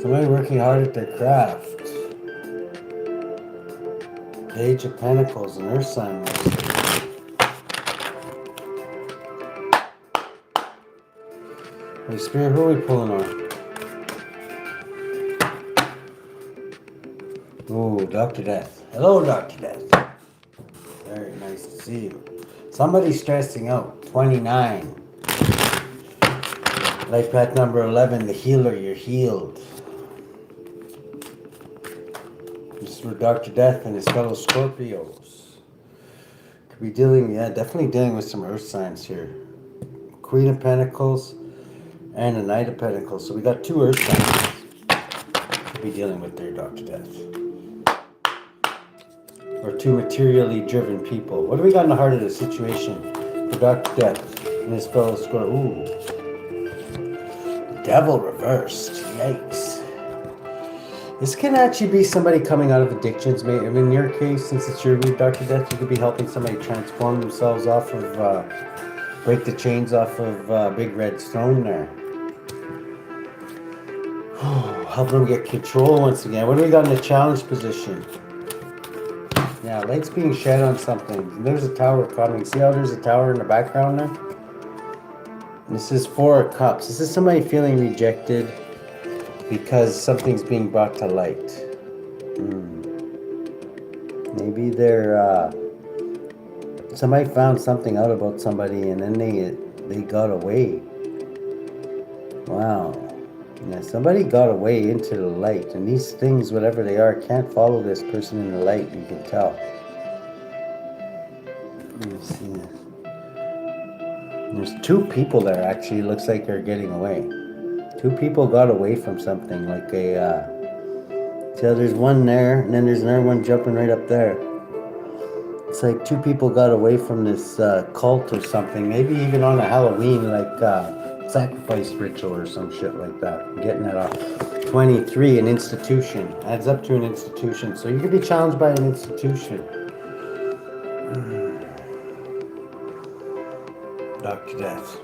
Somebody working hard at their craft. Page of Pentacles and Earth sign. Holy Spirit, who are we pulling on? Ooh, Dr. Death. Hello, Dr. Death. Very nice to see you. Somebody's stressing out. 29. Life path number 11, the healer, you're healed. This is for Dr. Death and his fellow Scorpios. Could be dealing, yeah, definitely dealing with some earth signs here. Queen of Pentacles and the Knight of Pentacles. So we got two earth signs. Could be dealing with their Dr. Death. Or two materially driven people. What do we got in the heart of the situation for Dr. Death and his fellow Scorpio? Ooh. Devil reversed. Yikes. This can actually be somebody coming out of addictions. Maybe in your case, since it's your week, Dr. Death, you could be helping somebody transform themselves off of, break the chains off of Big Red Stone there. Help them get control once again. What do we got in the challenge position? Yeah, light's being shed on something. There's a tower coming. See how there's a tower in the background there? This is Four of Cups. This is somebody feeling rejected because something's being brought to light. Maybe they're somebody found something out about somebody and then they got away. Wow. Yeah, somebody got away into the light, and these things, whatever they are, can't follow this person in the light. You can tell. Let me see this. There's two people there, actually. It looks like they're getting away. Two people got away from something, like a, so there's one there, and then there's another one jumping right up there. It's like two people got away from this cult or something, maybe even on a Halloween, like sacrifice ritual or some shit like that. I'm getting that off. 23, an institution. Adds up to an institution. So you could be challenged by an institution. Dr. Death.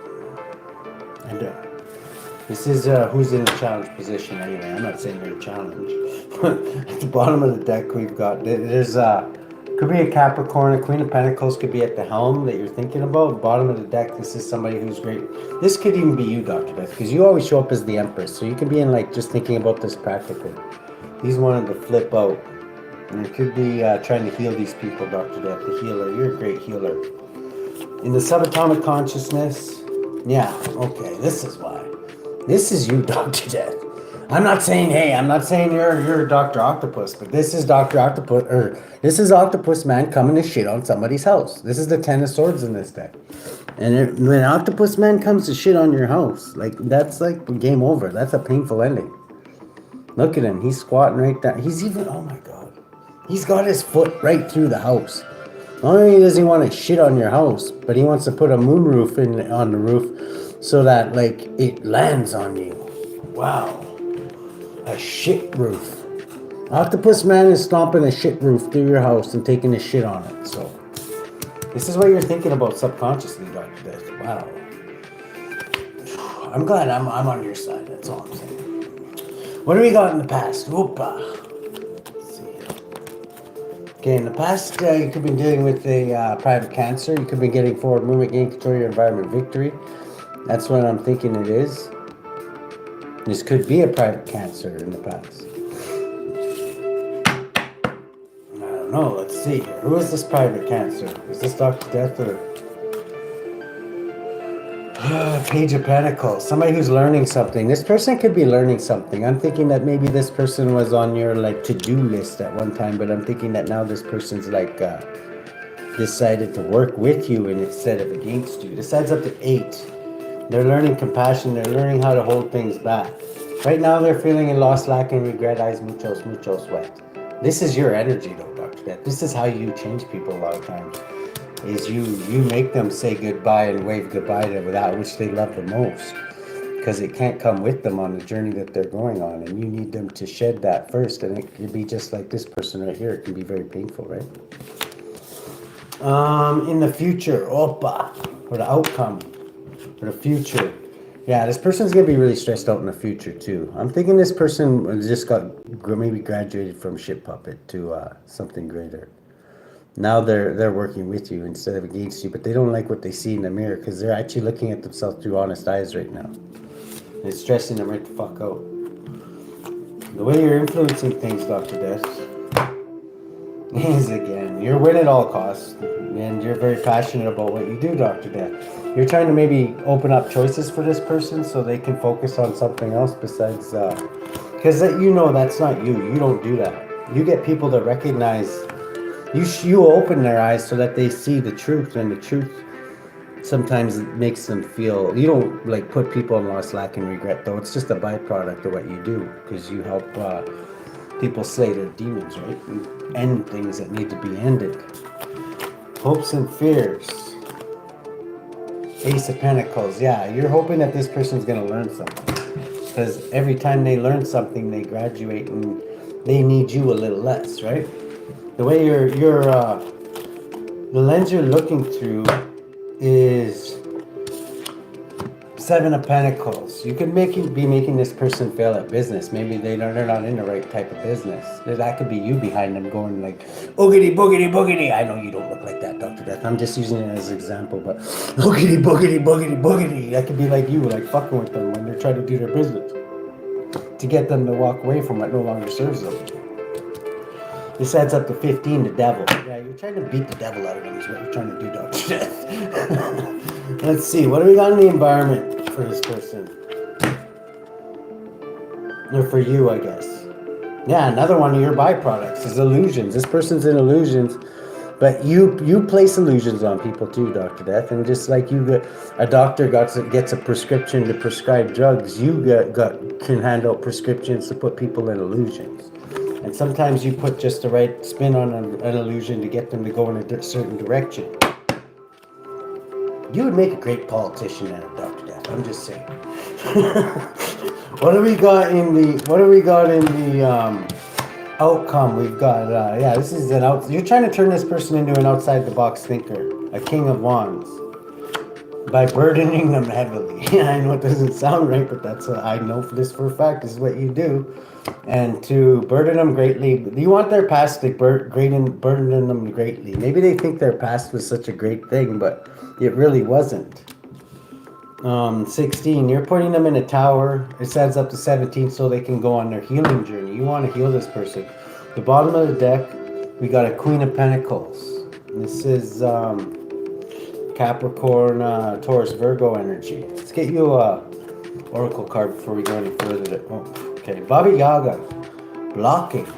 And this is who's in a challenge position anyway. I'm not saying they're a challenge. At the bottom of the deck we've got, there's could be a Capricorn, a Queen of Pentacles could be at the helm that you're thinking about. Bottom of the deck, this is somebody who's great. This could even be you, Dr. Death, because you always show up as the Empress. So you could be in like just thinking about this practically. He's wanted to flip out. And it could be trying to heal these people, Dr. Death, the healer. You're a great healer. In the subatomic consciousness, yeah, okay, this is why. This is you, Dr. Death. I'm not saying, hey, I'm not saying you're Dr. Octopus, but this is Dr. Octopus, or this is Octopus Man coming to shit on somebody's house. This is the Ten of Swords in this deck. And when Octopus Man comes to shit on your house, like, that's like game over. That's a painful ending. Look at him. He's squatting right there. He's even, oh my God. He's got his foot right through the house. Not only does he want to shit on your house, but he wants to put a moon roof on the roof so that, like, it lands on you. Wow. A shit roof. Octopus Man is stomping a shit roof through your house and taking a shit on it. So, this is what you're thinking about subconsciously, Dr. Death. Wow. I'm glad I'm on your side. That's all I'm saying. What do we got in the past? Whoopa. Okay, in the past, you could be dealing with a private cancer. You could be getting forward movement, gain control of your environment, victory. That's what I'm thinking it is. This could be a private cancer in the past. I don't know. Let's see here. Who is this private cancer? Is this Dr. Death or Page of Pentacles? Somebody who's learning something. This person could be learning something. I'm thinking that maybe this person was on your like to-do list at one time, but I'm thinking that now this person's like decided to work with you instead of against you. This adds up to 8. They're learning compassion. They're learning how to hold things back. Right now, they're feeling a loss, lack, and regret. Eyes muchos, sweat. This is your energy, though, Dr. Death. This is how you change people a lot of times. Is you make them say goodbye and wave goodbye to that which they love the most. Because it can't come with them on the journey that they're going on. And you need them to shed that first. And it can be just like this person right here. It can be very painful, right? In the future, opa, for the outcome. For the future, Yeah, this person's gonna be really stressed out in the future too. I'm thinking this person just got maybe graduated from shit puppet to something greater. Now they're working with you instead of against you, but they don't like what they see in the mirror because they're actually looking at themselves through honest eyes right now. It's stressing them right the fuck out. The way you're influencing things, Dr. Death, is again, you're win at all costs, and you're very passionate about what you do, Dr. Death. You're trying to maybe open up choices for this person so they can focus on something else besides, because you know that's not you. You don't do that. You get people to recognize, you open their eyes so that they see the truth, and the truth sometimes makes them feel, you don't like put people in lost, lack, and regret though. It's just a byproduct of what you do because you help people slay their demons, right? And end things that need to be ended. Hopes and fears. Ace of Pentacles. Yeah, you're hoping that this person's going to learn something. Because every time they learn something, they graduate and they need you a little less, right? The way the lens you're looking through is Seven of Pentacles. You could be making this person fail at business. Maybe they're not in the right type of business. That could be you behind them going like, oogity boogity boogity. I know you don't look like that, Dr. Death. I'm just using it as an example, but oogity boogity boogity boogity. That could be like you, like fucking with them when they're trying to do their business. To get them to walk away from what no longer serves them. This adds up to 15, the devil. Yeah, you're trying to beat the devil out of them is what you're trying to do, Dr. Death. Let's see, what do we got in the environment for this person? Or for you, I guess. Yeah, another one of your byproducts is illusions. This person's in illusions, but you place illusions on people too, Dr. Death. And just like a doctor gets a prescription to prescribe drugs, you can hand out prescriptions to put people in illusions. And sometimes you put just the right spin on an illusion to get them to go in a certain direction. You would make a great politician out of Dr. Death. I'm just saying. What do we got in the outcome? We've got this is you're trying to turn this person into an outside the box thinker, a king of wands, by burdening them heavily. I know it doesn't sound right, but that's I know for a fact this is what you do. And to burden them greatly. You want their past to burden them greatly. Maybe they think their past was such a great thing, but it really wasn't. 16, you're putting them in a tower. It adds up to 17 so they can go on their healing journey. You want to heal this person. The bottom of the deck, we got a Queen of Pentacles. This is Capricorn, Taurus, Virgo energy. Let's get you a oracle card before we go any further. Okay, Baba Yaga, blocking.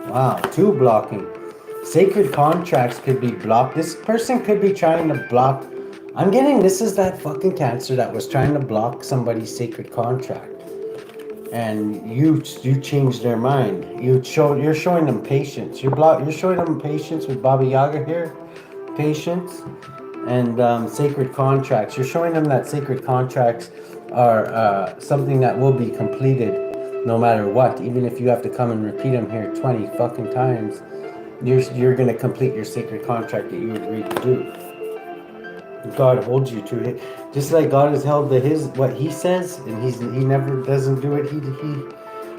Wow, 2 blocking. Sacred contracts could be blocked. This person could be trying to block. I'm getting this is that fucking Cancer that was trying to block somebody's sacred contract. And you changed their mind. You're showing them patience. You're showing them patience with Baba Yaga here. Patience and sacred contracts. You're showing them that sacred contracts are something that will be completed no matter what. Even if you have to come and repeat them here 20 fucking times, you're going to complete your sacred contract that you agreed to do. God holds you to it, just like God has held to what He says, and He never doesn't do it.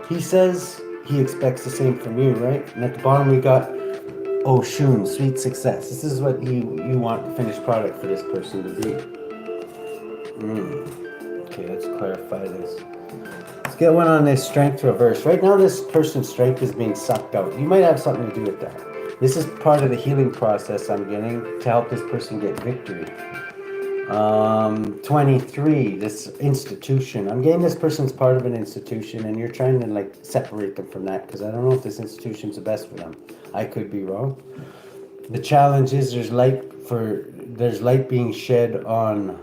He says He expects the same from you, right? And at the bottom we got Oshun, sweet success. This is what you want the finished product for this person to be. Okay, let's clarify this. Let's get one on this strength reverse. Right now, this person's strength is being sucked out. You might have something to do with that. This is part of the healing process I'm getting to help this person get victory. 23, this institution. I'm getting this person's part of an institution, and you're trying to like separate them from that because I don't know if this institution's the best for them. I could be wrong. The challenge is there's light being shed on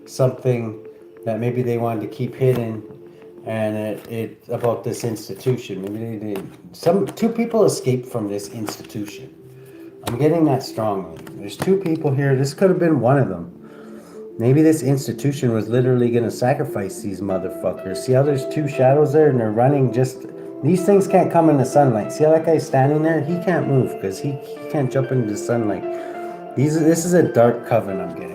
something that maybe they wanted to keep hidden, and it about this institution. Maybe two people escaped from this institution. I'm getting that strongly. There's 2 people here. This could have been one of them. Maybe this institution was literally going to sacrifice these motherfuckers. See how there's 2 shadows there and they're running just... These things can't come in the sunlight. See how that guy's standing there? He can't move because he can't jump into the sunlight. This is a dark coven I'm getting.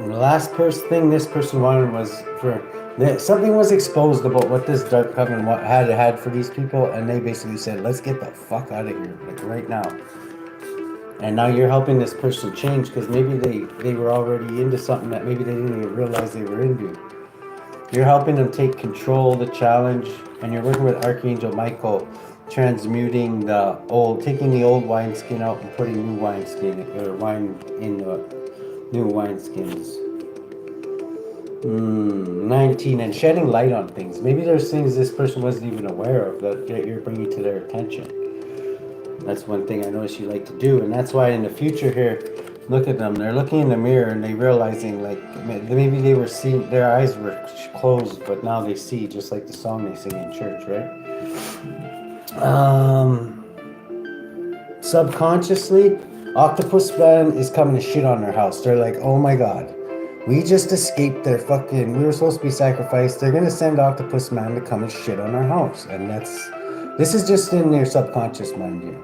And the last thing this person wanted was for something was exposed about what this dark coven had for these people, and they basically said, "Let's get the fuck out of here, like right now." And now you're helping this person change because maybe they were already into something that maybe they didn't even realize they were into. You're helping them take control, the challenge, and you're working with Archangel Michael, transmuting taking the old wineskin out and putting new wineskin or wine in new wineskins. 19, and shedding light on things. Maybe there's things this person wasn't even aware of that you're bringing to their attention. That's one thing I notice you like to do, and that's why in the future here, look at them. They're looking in the mirror and they realizing like maybe they were seeing, their eyes were closed, but now they see, just like the song they sing in church, right? Subconsciously, Octopus Man is coming to shit on their house. They're like, oh my god, we just escaped their fucking, we were supposed to be sacrificed. They're gonna send Octopus Man to come and shit on our house. And this is just in their subconscious mind, you.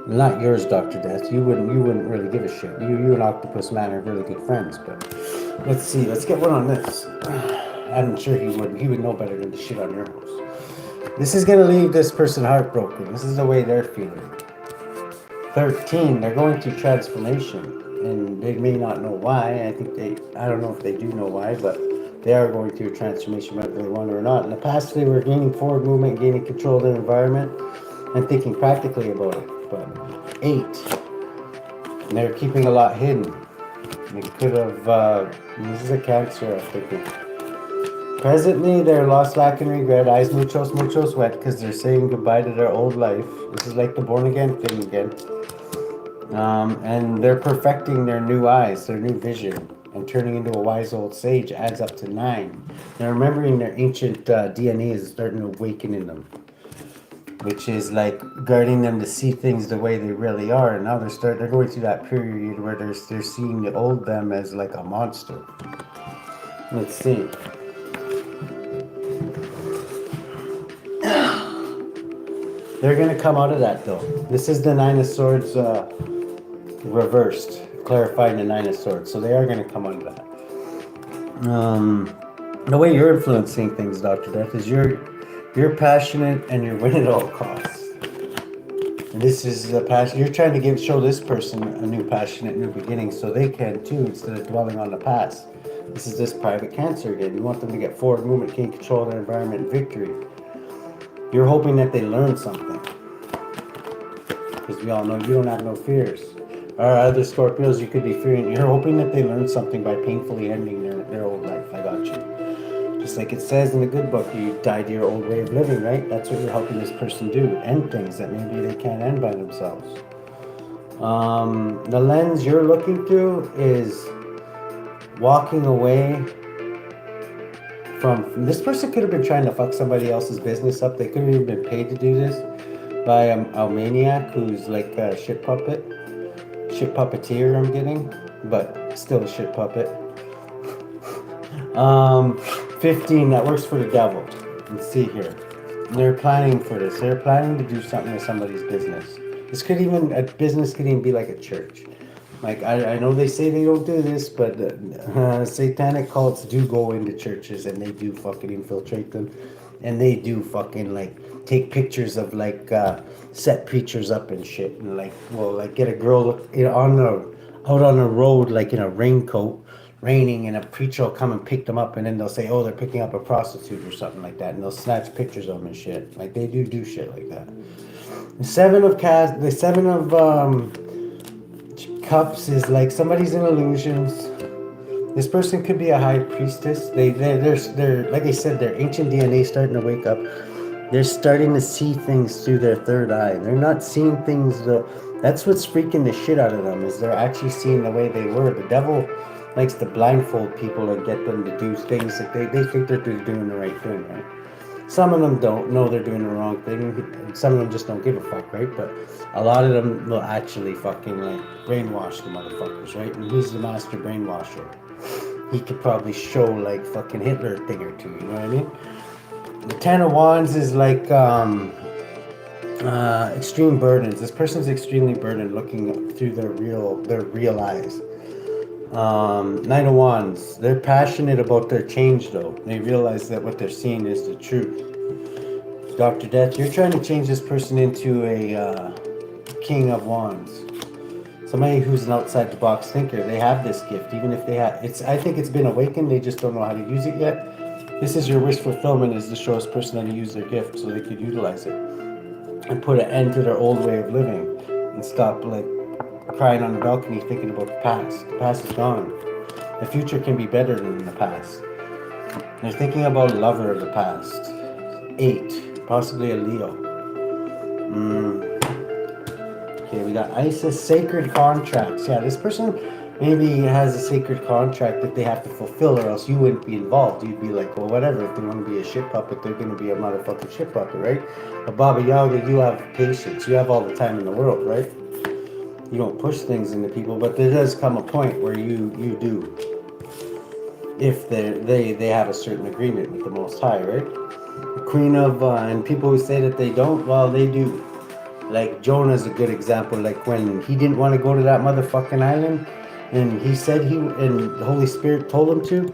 Not yours, Dr. Death. You wouldn't really give a shit. You and Octopus Man are really good friends, but let's see. Let's get one on this. I'm sure he would. He would know better than to shit on your house. This is gonna leave this person heartbroken. This is the way they're feeling. 13. They're going through transformation, and they may not know why. I don't know if they do know why, but they are going through a transformation whether they want or not. In the past, they were gaining forward movement, gaining control of their environment, and thinking practically about it. But 8, and they're keeping a lot hidden. They could have, this is a Cancer, I'm thinking. Presently, they're lost, lack, and regret, eyes muchos wet, because they're saying goodbye to their old life. This is like the born again thing again. And they're perfecting their new eyes, their new vision, and turning into a wise old sage adds up to 9. They're remembering their ancient DNA is starting to awaken in them, which is like guarding them to see things the way they really are. And now they're going through that period where they're seeing the old them as like a monster. Let's see. They're gonna come out of that though. This is the 9 of Swords reversed, clarifying the 9 of Swords. So they are gonna come out of that. The way you're influencing things, Dr. Death, is you're passionate and you're winning at all costs. And this is the passion. You're trying to show this person a new passionate new beginning so they can too, instead of dwelling on the past. This is this private Cancer again. You want them to get forward movement, gain control of their environment, and victory. You're hoping that they learn something. Because we all know you don't have no fears. Or other Scorpios, you could be fearing. You're hoping that they learn something by painfully ending their old life. I got you. Just like it says in the good book, you die to your old way of living, right? That's what you're helping this person do. End things that maybe they can't end by themselves. The lens you're looking through is walking away from... This person could have been trying to fuck somebody else's business up. They could have even been paid to do this by a maniac who's like a shit puppeteer, I'm getting, but still a shit puppet. 15, that works for the devil. Let's see here. They're planning for this. They're planning to do something with somebody's business. A business could even be like a church. Like, I know they say they don't do this, but satanic cults do go into churches and they do fucking infiltrate them. And they do fucking, like, take pictures of, like, set preachers up and shit. And, like, well, like, get a girl out on the road, like, in a raincoat, raining, and a preacher will come and pick them up. And then they'll say, oh, they're picking up a prostitute or something like that. And they'll snatch pictures of them and shit. Like, they do shit like that. The seven of Cups is like somebody's in illusions. This person could be a high priestess. They're like I said, their ancient DNA starting to wake up. They're starting to see things through their third eye. They're not seeing things that's what's freaking the shit out of them, is they're actually seeing the way they were. The devil likes to blindfold people and get them to do things that they think they're doing the right thing, right? Some of them don't know they're doing the wrong thing. Some of them just don't give a fuck, right? But a lot of them will actually fucking like brainwash the motherfuckers, right? And he's the master brainwasher. He could probably show like fucking Hitler a thing or two, you know what I mean? The 10 of Wands is like extreme burdens. This person's extremely burdened, looking through their real eyes. Nine of Wands. They're passionate about their change, though. They realize that what they're seeing is the truth. Dr. Death, you're trying to change this person into a King of Wands. Somebody who's an outside the box thinker. They have this gift, even if they have. I think it's been awakened. They just don't know how to use it yet. This is your wish fulfillment, is to show this person how to use their gift so they could utilize it and put an end to their old way of living and stop like crying on the balcony thinking about the past. The past is gone. The future can be better than the past. They're thinking about a lover of the past. 8, possibly a Leo. Okay, we got Isis, sacred contracts. Yeah, this person maybe has a sacred contract that they have to fulfill, or else you wouldn't be involved. You'd be like, well, whatever. If they want to be a shit puppet, they're going to be a motherfucking shit puppet, right? But Baba Yaga, you have patience. You have all the time in the world, right? You don't push things into people, but there does come a point where you do. If they have a certain agreement with the Most High, right? The Queen of, and people who say that they don't, well, they do. Like Jonah's a good example. Like when he didn't want to go to that motherfucking island, and he said and the Holy Spirit told him to,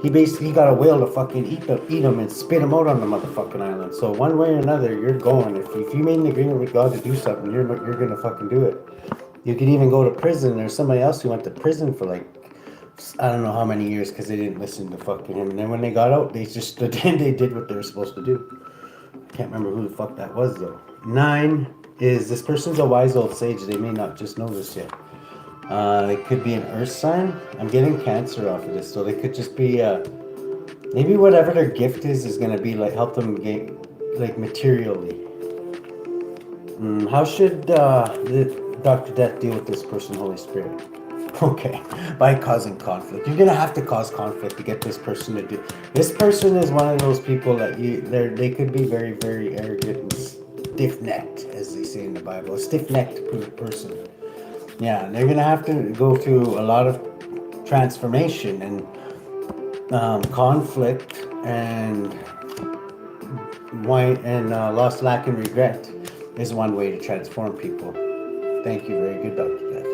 he basically got a whale to fucking eat him and spit him out on the motherfucking island. So one way or another, you're going. If you made an agreement with God to do something, you're gonna fucking do it. You could even go to prison. There's somebody else who went to prison for like, I don't know how many years because they didn't listen to fucking him. And then when they got out, they just stood and they did what they were supposed to do. Can't remember who the fuck that was though. 9 is this person's a wise old sage. They may not just know this yet. It could be an earth sign. I'm getting Cancer off of this, so they could just be maybe whatever their gift is going to be like help them gain like materially. How should Dr. Death deal with this person, Holy Spirit? Okay, by causing conflict. You're gonna have to cause conflict to get this person to do. This person is one of those people that they could be very, very arrogant and stiff-necked, as they say in the Bible. A stiff-necked person. Yeah, they're gonna have to go through a lot of transformation and conflict and loss, lack, and regret is one way to transform people. Thank you. Very good, Dr. Death.